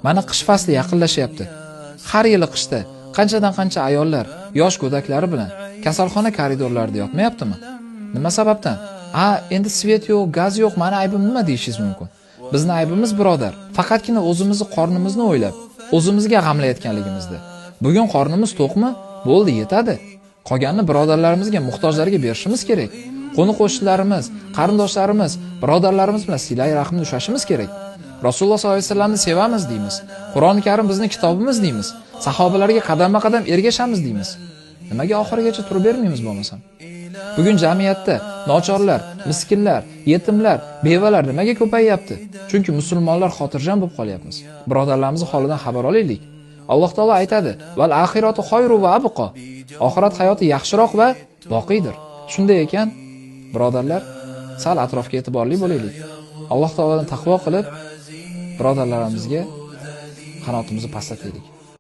Mana qish fasli yaqinlashyapti. Har yili qishda qanchadan qancha ayollar yosh go'daklari bilan kasalxona koridorlarida yotmayaptimi? Nima sababdan? Endi svet yo'q, gaz yo'q, meni aybim nima deyishingiz mumkin. Bizning aybimiz birodar, faqatgina o'zimizni qornimizni o'ylab, o'zimizga g'amlayotganligimizda. Bugun qornimiz to'qmi? Bo'ldi, yetadi. Qolganini birodarlarimizga, muhtojlarga berishimiz kerak. Qo'ni-qo'shnilarimiz, qarindoshlarimiz, birodarlarimiz bilan silay rahmni ushlashimiz kerak. Rasululloh sollallohu alayhi vasallamni sevamiz deymiz. Qur'oni Karim bizning kitobimiz deymiz. Sahobalarga qadamma-qadam ergashamiz deymiz. Nimaga oxirigacha turib bermaymiz bo'lmasam? Bugun jamiyatda nochorlar, miskinlar, yetimlar, bevalar nimaga ko'payyapti? Chunki musulmonlar xotirjam bo'lib qolyapmiz. Birodarlarimiz holidan xabar olaylik. Alloh taolo aytadi: "Val axiratu xayru va abqa." Oxirat hayoti yaxshiroq va boqiydir. Shunday ekan, birodarlar, sal atrofga e'tiborli bo'laylik. Alloh taolodan taqvo qilib, birodarlarimizga qanotimizni pastlataylik.